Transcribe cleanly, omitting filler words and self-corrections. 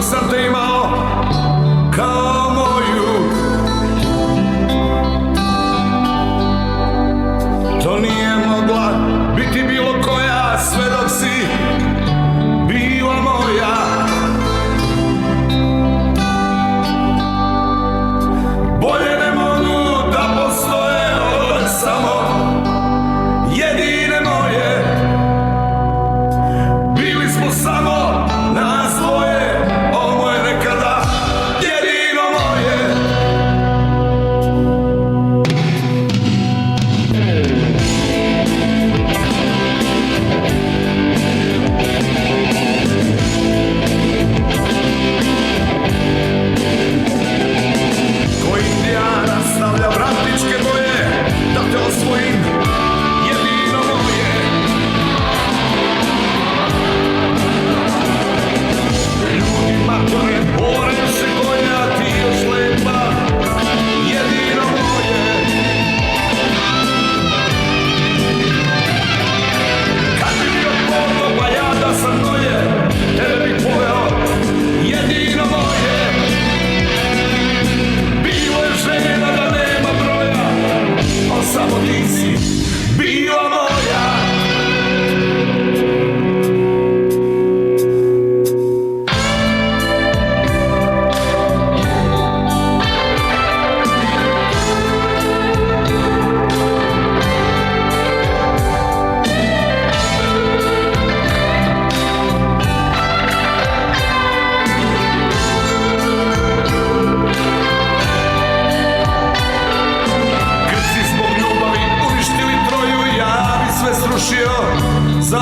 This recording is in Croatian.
dok sam te imao kao moju. To nije mogla biti bilo koja, sve dok si bila moja. Bolje ne mogu da postoje ove samo jedine moje. Bili smo samo nas dvoje, ovo je nekada jedino moje. Ko Indijana stavlja vratničke boje, da te osvojim, jedino moje. Ljudi matore bore se koje, a ti još lepa, jedino moje. Kad bi bio potop, a ja da sam moje, tebe bih poveo, jedino moje. Bilo je žena da nema broja, al samo ti si bila moja. Grci zbog ljubavi uništili Troju, ja bi sve srušio za